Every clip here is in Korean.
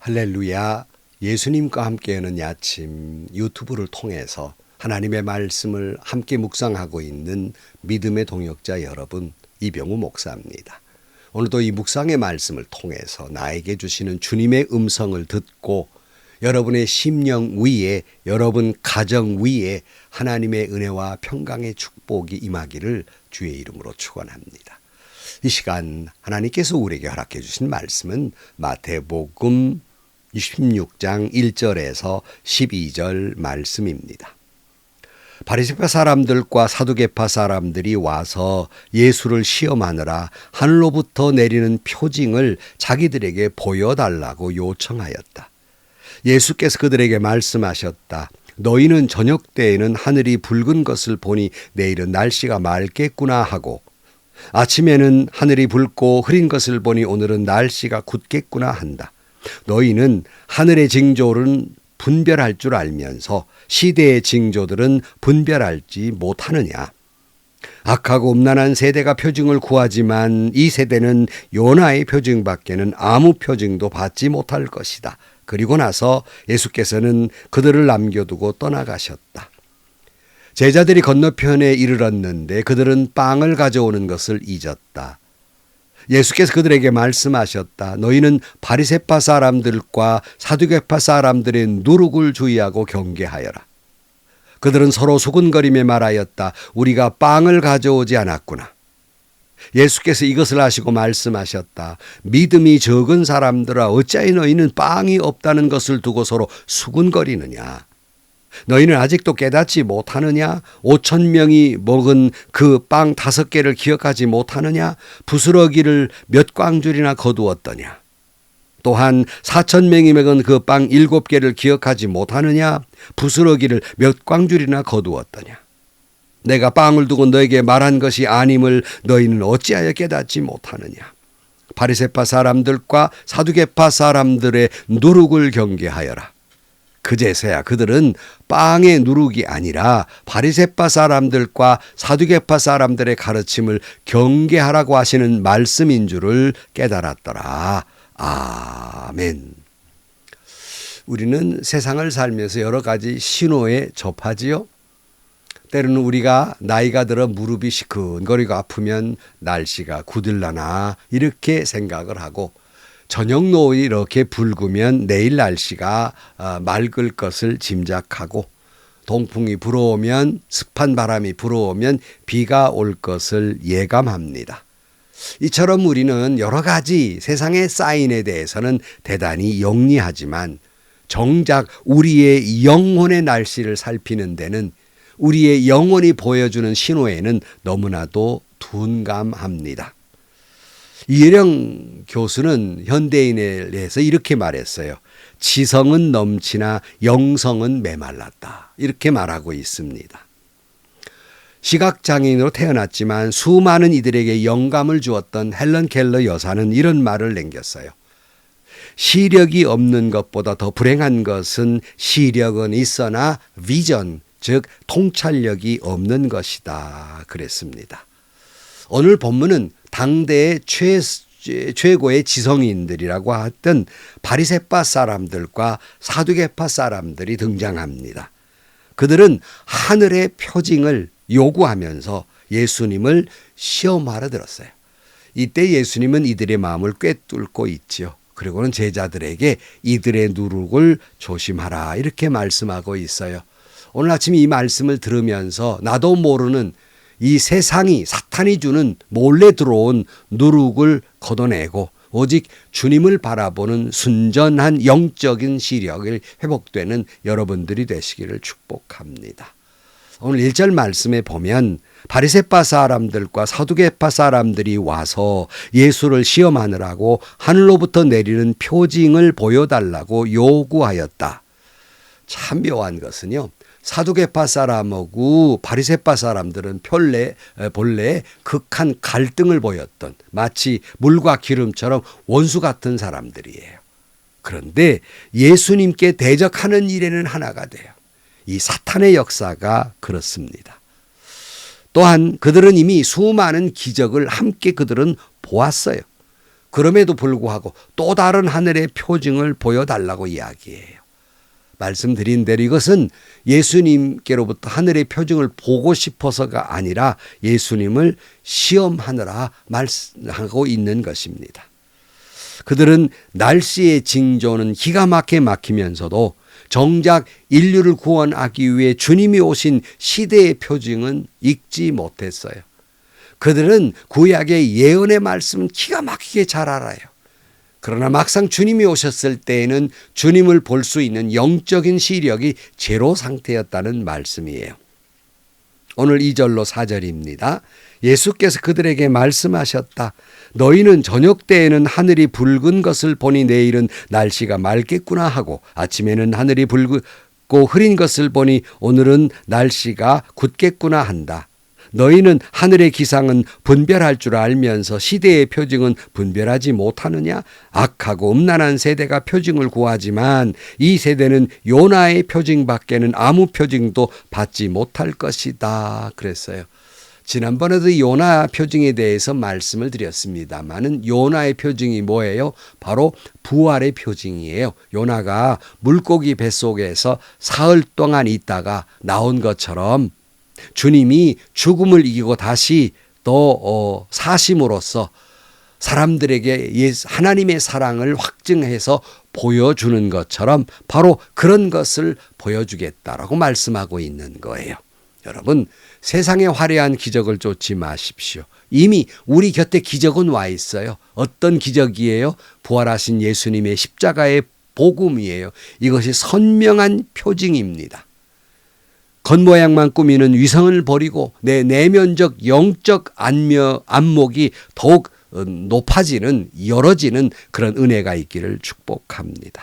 할렐루야. 예수님과 함께하는 이 아침 유튜브를 통해서 하나님의 말씀을 함께 묵상하고 있는 믿음의 동역자 여러분, 이병우 목사입니다. 오늘도 이 묵상의 말씀을 통해서 나에게 주시는 주님의 음성을 듣고 여러분의 심령 위에, 여러분 가정 위에 하나님의 은혜와 평강의 축복이 임하기를 주의 이름으로 축원합니다. 이 시간 하나님께서 우리에게 허락해 주신 말씀은 마태복음 16장 1절에서 12절 말씀입니다. 바리새파 사람들과 사두개파 사람들이 와서 예수를 시험하느라 하늘로부터 내리는 표징을 자기들에게 보여달라고 요청하였다. 예수께서 그들에게 말씀하셨다. 너희는 저녁 때에는 하늘이 붉은 것을 보니 내일은 날씨가 맑겠구나 하고, 아침에는 하늘이 붉고 흐린 것을 보니 오늘은 날씨가 굳겠구나 한다. 너희는 하늘의 징조는 분별할 줄 알면서 시대의 징조들은 분별할지 못하느냐. 악하고 음란한 세대가 표징을 구하지만 이 세대는 요나의 표징밖에는 아무 표징도 받지 못할 것이다. 그리고 나서 예수께서는 그들을 남겨두고 떠나가셨다. 제자들이 건너편에 이르렀는데 그들은 빵을 가져오는 것을 잊었다. 예수께서 그들에게 말씀하셨다. 너희는 바리새파 사람들과 사두개파 사람들의 누룩을 주의하고 경계하여라. 그들은 서로 수군거리며 말하였다. 우리가 빵을 가져오지 않았구나. 예수께서 이것을 하시고 말씀하셨다. 믿음이 적은 사람들아, 어찌하여 너희는 빵이 없다는 것을 두고 서로 수군거리느냐. 너희는 아직도 깨닫지 못하느냐? 5,000명이 먹은 그 빵 5개를 기억하지 못하느냐? 부스러기를 몇 광줄이나 거두었더냐? 또한 4,000명이 먹은 그 빵 7개를 기억하지 못하느냐? 부스러기를 몇 광줄이나 거두었더냐? 내가 빵을 두고 너에게 말한 것이 아님을 너희는 어찌하여 깨닫지 못하느냐? 바리새파 사람들과 사두개파 사람들의 누룩을 경계하여라. 그제서야 그들은 빵의 누룩이 아니라 바리새파 사람들과 사두개파 사람들의 가르침을 경계하라고 하시는 말씀인 줄을 깨달았더라. 아멘. 우리는 세상을 살면서 여러 가지 신호에 접하지요. 때로는 우리가 나이가 들어 무릎이 시큰거리고 아프면 날씨가 굳을라나 이렇게 생각을 하고, 저녁 노을이 이렇게 붉으면 내일 날씨가 맑을 것을 짐작하고, 동풍이 불어오면, 습한 바람이 불어오면 비가 올 것을 예감합니다. 이처럼 우리는 여러 가지 세상의 사인에 대해서는 대단히 영리하지만 정작 우리의 영혼의 날씨를 살피는 데는, 우리의 영혼이 보여주는 신호에는 너무나도 둔감합니다. 이혜령 교수는 현대인에 대해서 이렇게 말했어요. 지성은 넘치나 영성은 메말랐다. 이렇게 말하고 있습니다. 시각장애인으로 태어났지만 수많은 이들에게 영감을 주었던 헬런 켈러 여사는 이런 말을 남겼어요. 시력이 없는 것보다 더 불행한 것은 시력은 있으나 비전, 즉 통찰력이 없는 것이다. 그랬습니다. 오늘 본문은 당대의 최고의 지성인들이라고 했던 바리새파 사람들과 사두개파 사람들이 등장합니다. 그들은 하늘의 표징을 요구하면서 예수님을 시험하러 들었어요. 이때 예수님은 이들의 마음을 꿰뚫고 있지요. 그리고는 제자들에게 이들의 누룩을 조심하라 이렇게 말씀하고 있어요. 오늘 아침 이 말씀을 들으면서 나도 모르는 이 세상이, 사탄이 주는 몰래 들어온 누룩을 걷어내고 오직 주님을 바라보는 순전한 영적인 시력을 회복되는 여러분들이 되시기를 축복합니다. 오늘 1절 말씀에 보면 바리새파 사람들과 사두개파 사람들이 와서 예수를 시험하느라고 하늘로부터 내리는 표징을 보여달라고 요구하였다. 참 묘한 것은요, 사두개파 사람하고 바리새파 사람들은 본래 극한 갈등을 보였던, 마치 물과 기름처럼 원수 같은 사람들이에요. 그런데 예수님께 대적하는 일에는 하나가 돼요. 이 사탄의 역사가 그렇습니다. 또한 그들은 이미 수많은 기적을 함께 그들은 보았어요. 그럼에도 불구하고 또 다른 하늘의 표징을 보여달라고 이야기해요. 말씀드린 대로 이것은 예수님께로부터 하늘의 표징을 보고 싶어서가 아니라 예수님을 시험하느라 말씀하고 있는 것입니다. 그들은 날씨의 징조는 기가 막히면서도 정작 인류를 구원하기 위해 주님이 오신 시대의 표징은 읽지 못했어요. 그들은 구약의 예언의 말씀은 기가 막히게 잘 알아요. 그러나 막상 주님이 오셨을 때에는 주님을 볼 수 있는 영적인 시력이 제로 상태였다는 말씀이에요. 오늘 2절로 4절입니다. 예수께서 그들에게 말씀하셨다. 너희는 저녁 때에는 하늘이 붉은 것을 보니 내일은 날씨가 맑겠구나 하고 아침에는 하늘이 붉고 흐린 것을 보니 오늘은 날씨가 굳겠구나 한다. 너희는 하늘의 기상은 분별할 줄 알면서 시대의 표징은 분별하지 못하느냐? 악하고 음란한 세대가 표징을 구하지만 이 세대는 요나의 표징밖에는 아무 표징도 받지 못할 것이다. 그랬어요. 지난번에도 요나 표징에 대해서 말씀을 드렸습니다만은 요나의 표징이 뭐예요? 바로 부활의 표징이에요. 요나가 물고기 뱃속에서 사흘 동안 있다가 나온 것처럼 주님이 죽음을 이기고 다시 또 사심으로써 사람들에게 하나님의 사랑을 확증해서 보여주는 것처럼 바로 그런 것을 보여주겠다라고 말씀하고 있는 거예요. 여러분, 세상의 화려한 기적을 쫓지 마십시오. 이미 우리 곁에 기적은 와 있어요. 어떤 기적이에요? 부활하신 예수님의 십자가의 복음이에요. 이것이 선명한 표징입니다. 겉모양만 꾸미는 위성을 버리고 내 내면적 영적 안목이 더욱 높아지는 열어지는 그런 은혜가 있기를 축복합니다.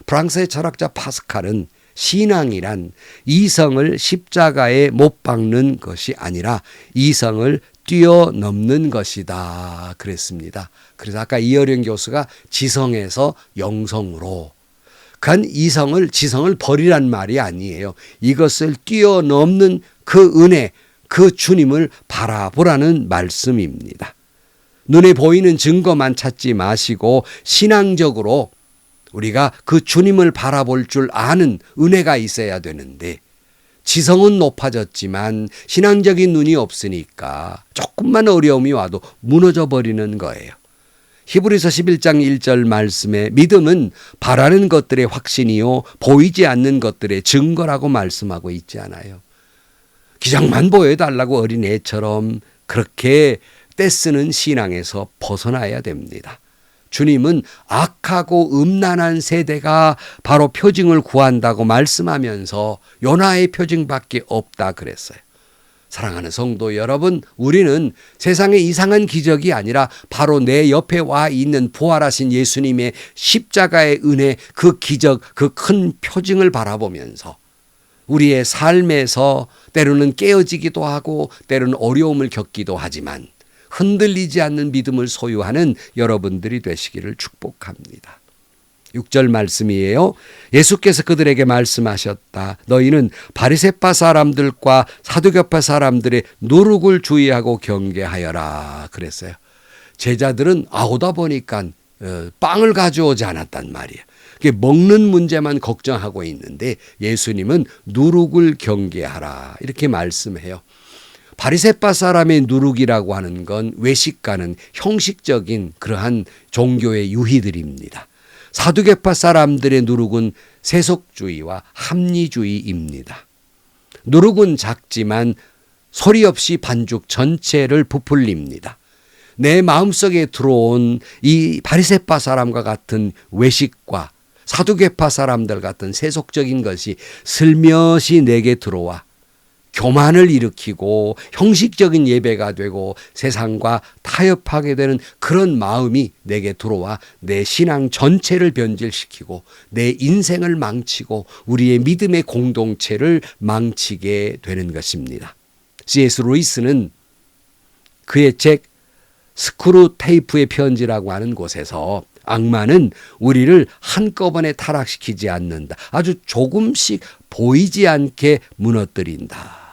프랑스의 철학자 파스칼은 신앙이란 이성을 십자가에 못 박는 것이 아니라 이성을 뛰어넘는 것이다 그랬습니다. 그래서 아까 이어령 교수가 지성에서 영성으로 지성을 버리란 말이 아니에요. 이것을 뛰어넘는 그 은혜, 그 주님을 바라보라는 말씀입니다. 눈에 보이는 증거만 찾지 마시고 신앙적으로 우리가 그 주님을 바라볼 줄 아는 은혜가 있어야 되는데 지성은 높아졌지만 신앙적인 눈이 없으니까 조금만 어려움이 와도 무너져 버리는 거예요. 히브리서 11장 1절 말씀에 믿음은 바라는 것들의 확신이요 보이지 않는 것들의 증거라고 말씀하고 있지 않아요. 기적만 보여달라고 어린애처럼 그렇게 떼쓰는 신앙에서 벗어나야 됩니다. 주님은 악하고 음란한 세대가 바로 표징을 구한다고 말씀하면서 요나의 표징밖에 없다 그랬어요. 사랑하는 성도 여러분, 우리는 세상의 이상한 기적이 아니라 바로 내 옆에 와 있는 부활하신 예수님의 십자가의 은혜, 그 기적, 그 큰 표징을 바라보면서 우리의 삶에서 때로는 깨어지기도 하고 때로는 어려움을 겪기도 하지만 흔들리지 않는 믿음을 소유하는 여러분들이 되시기를 축복합니다. 6절 말씀이에요. 예수께서 그들에게 말씀하셨다. 너희는 바리새파 사람들과 사두개파 사람들의 누룩을 주의하고 경계하여라 그랬어요. 제자들은 오다 보니까 빵을 가져오지 않았단 말이에요. 먹는 문제만 걱정하고 있는데 예수님은 누룩을 경계하라 이렇게 말씀해요. 바리새파 사람의 누룩이라고 하는 건 외식과는 형식적인 그러한 종교의 유희들입니다. 사두개파 사람들의 누룩은 세속주의와 합리주의입니다. 누룩은 작지만 소리 없이 반죽 전체를 부풀립니다. 내 마음속에 들어온 이 바리새파 사람과 같은 외식과 사두개파 사람들 같은 세속적인 것이 슬며시 내게 들어와 교만을 일으키고 형식적인 예배가 되고 세상과 타협하게 되는 그런 마음이 내게 들어와 내 신앙 전체를 변질시키고 내 인생을 망치고 우리의 믿음의 공동체를 망치게 되는 것입니다. C.S. 루이스는 그의 책 스크루 테이프의 편지라고 하는 곳에서 악마는 우리를 한꺼번에 타락시키지 않는다. 아주 조금씩 보이지 않게 무너뜨린다.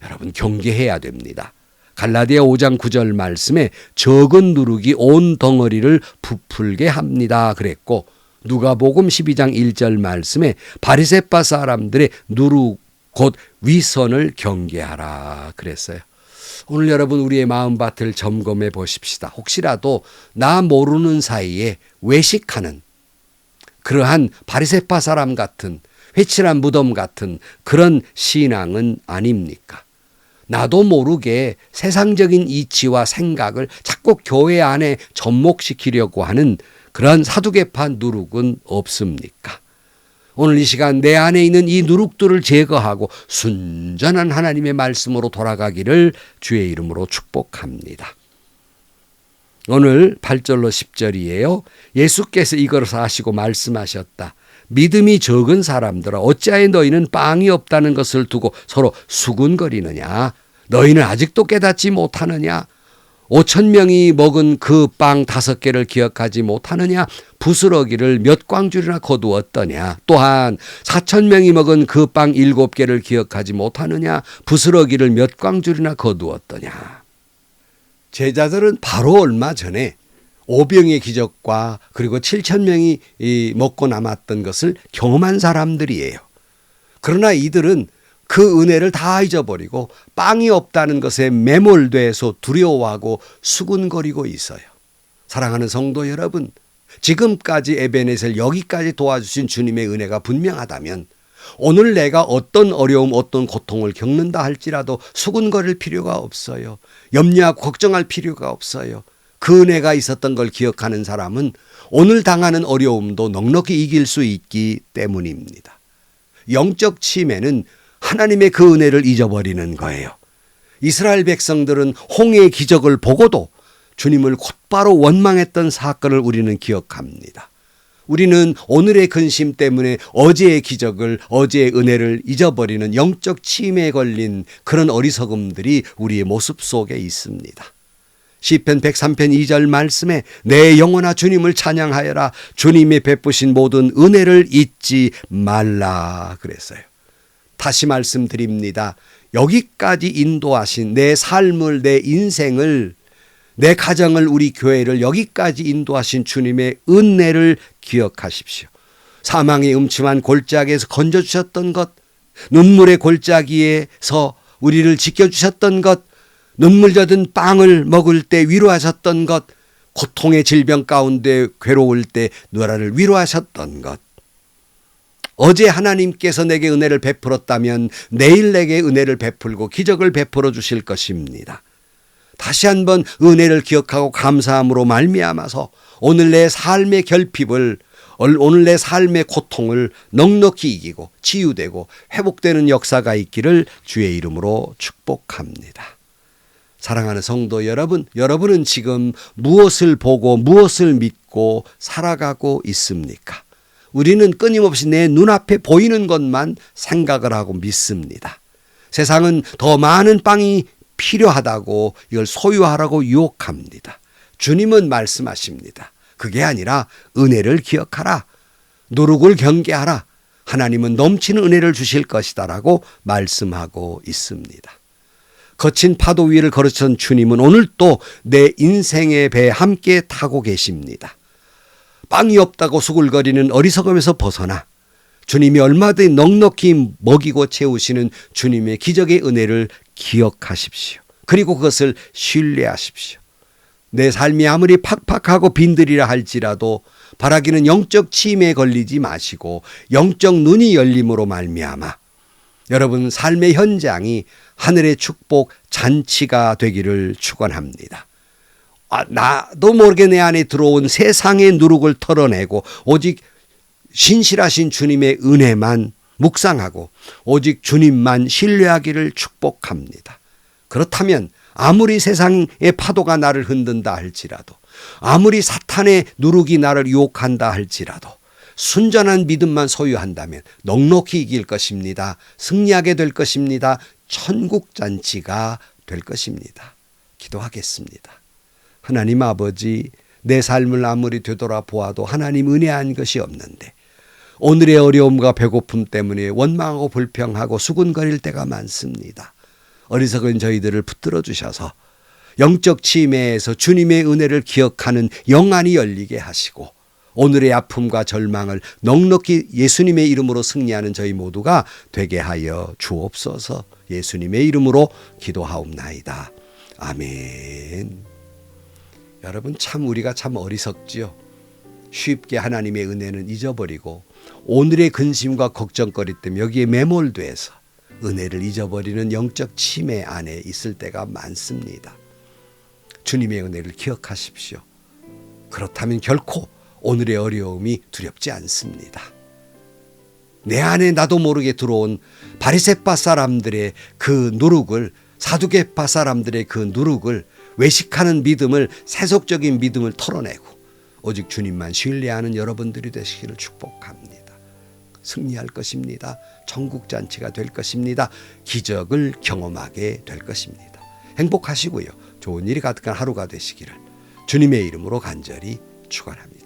여러분 경계해야 됩니다. 갈라디아 5장 9절 말씀에 적은 누룩이 온 덩어리를 부풀게 합니다 그랬고, 누가복음 12장 1절 말씀에 바리새파 사람들의 누룩 곧 위선을 경계하라 그랬어요. 오늘 여러분 우리의 마음밭을 점검해 보십시다. 혹시라도 나 모르는 사이에 외식하는 그러한 바리새파 사람 같은 회칠한 무덤 같은 그런 신앙은 아닙니까? 나도 모르게 세상적인 이치와 생각을 자꾸 교회 안에 접목시키려고 하는 그런 사두개파 누룩은 없습니까? 오늘 이 시간 내 안에 있는 이 누룩들을 제거하고 순전한 하나님의 말씀으로 돌아가기를 주의 이름으로 축복합니다. 오늘 8절로 10절이에요. 예수께서 이것을 아시고 말씀하셨다. 믿음이 적은 사람들아, 어찌하여 너희는 빵이 없다는 것을 두고 서로 수군거리느냐? 너희는 아직도 깨닫지 못하느냐? 5,000명이 먹은 그 빵 5개를 기억하지 못하느냐? 부스러기를 몇 광줄이나 거두었더냐? 또한 4,000명이 먹은 그 빵 7개를 기억하지 못하느냐? 부스러기를 몇 광줄이나 거두었더냐? 제자들은 바로 얼마 전에 오병의 기적과 그리고 7,000명이 먹고 남았던 것을 경험한 사람들이에요. 그러나 이들은 그 은혜를 다 잊어버리고 빵이 없다는 것에 매몰돼서 두려워하고 수군거리고 있어요. 사랑하는 성도 여러분, 지금까지 에베네셀 여기까지 도와주신 주님의 은혜가 분명하다면 오늘 내가 어떤 어려움, 어떤 고통을 겪는다 할지라도 수군거릴 필요가 없어요. 염려하고 걱정할 필요가 없어요. 그 은혜가 있었던 걸 기억하는 사람은 오늘 당하는 어려움도 넉넉히 이길 수 있기 때문입니다. 영적 침해는 하나님의 그 은혜를 잊어버리는 거예요. 이스라엘 백성들은 홍해의 기적을 보고도 주님을 곧바로 원망했던 사건을 우리는 기억합니다. 우리는 오늘의 근심 때문에 어제의 기적을, 어제의 은혜를 잊어버리는 영적 침해에 걸린 그런 어리석음들이 우리의 모습 속에 있습니다. 시편 103편 2절 말씀에 내 영혼아 주님을 찬양하여라. 주님이 베푸신 모든 은혜를 잊지 말라 그랬어요. 다시 말씀드립니다. 여기까지 인도하신 내 삶을, 내 인생을, 내 가정을, 우리 교회를 여기까지 인도하신 주님의 은혜를 기억하십시오. 사망의 음침한 골짜기에서 건져주셨던 것, 눈물의 골짜기에서 우리를 지켜주셨던 것, 눈물 젖은 빵을 먹을 때 위로하셨던 것, 고통의 질병 가운데 괴로울 때 나를 위로하셨던 것, 어제 하나님께서 내게 은혜를 베풀었다면 내일 내게 은혜를 베풀고 기적을 베풀어 주실 것입니다. 다시 한번 은혜를 기억하고 감사함으로 말미암아서 오늘 내 삶의 결핍을, 오늘 내 삶의 고통을 넉넉히 이기고 치유되고 회복되는 역사가 있기를 주의 이름으로 축복합니다. 사랑하는 성도 여러분, 여러분은 지금 무엇을 보고 무엇을 믿고 살아가고 있습니까? 우리는 끊임없이 내 눈앞에 보이는 것만 생각을 하고 믿습니다. 세상은 더 많은 빵이 필요하다고 이걸 소유하라고 유혹합니다. 주님은 말씀하십니다. 그게 아니라 은혜를 기억하라. 누룩을 경계하라. 하나님은 넘치는 은혜를 주실 것이다라고 말씀하고 있습니다. 거친 파도 위를 걸으신 주님은 오늘 또 내 인생의 배에 함께 타고 계십니다. 빵이 없다고 수굴거리는 어리석음에서 벗어나 주님이 얼마든지 넉넉히 먹이고 채우시는 주님의 기적의 은혜를 기억하십시오. 그리고 그것을 신뢰하십시오. 내 삶이 아무리 팍팍하고 빈들이라 할지라도 바라기는 영적 침해에 걸리지 마시고 영적 눈이 열림으로 말미암아 여러분 삶의 현장이 하늘의 축복 잔치가 되기를 축원합니다. 나도 모르게 내 안에 들어온 세상의 누룩을 털어내고 오직 신실하신 주님의 은혜만 묵상하고 오직 주님만 신뢰하기를 축복합니다. 그렇다면 아무리 세상의 파도가 나를 흔든다 할지라도 아무리 사탄의 누룩이 나를 유혹한다 할지라도 순전한 믿음만 소유한다면 넉넉히 이길 것입니다. 승리하게 될 것입니다. 천국 잔치가 될 것입니다. 기도하겠습니다. 하나님 아버지, 내 삶을 아무리 되돌아보아도 하나님 은혜한 것이 없는데 오늘의 어려움과 배고픔 때문에 원망하고 불평하고 수군거릴 때가 많습니다. 어리석은 저희들을 붙들어 주셔서 영적 치매에서 주님의 은혜를 기억하는 영안이 열리게 하시고 오늘의 아픔과 절망을 넉넉히 예수님의 이름으로 승리하는 저희 모두가 되게 하여 주옵소서. 예수님의 이름으로 기도하옵나이다. 아멘. 여러분, 참 우리가 참 어리석지요. 쉽게 하나님의 은혜는 잊어버리고 오늘의 근심과 걱정거리 때문에 여기에 매몰돼서 은혜를 잊어버리는 영적 치매 안에 있을 때가 많습니다. 주님의 은혜를 기억하십시오. 그렇다면 결코 오늘의 어려움이 두렵지 않습니다. 내 안에 나도 모르게 들어온 바리새파 사람들의 그 누룩을, 사두개파 사람들의 그 누룩을, 외식하는 믿음을, 세속적인 믿음을 털어내고 오직 주님만 신뢰하는 여러분들이 되시기를 축복합니다. 승리할 것입니다. 천국잔치가 될 것입니다. 기적을 경험하게 될 것입니다. 행복하시고요. 좋은 일이 가득한 하루가 되시기를 주님의 이름으로 간절히 축원합니다.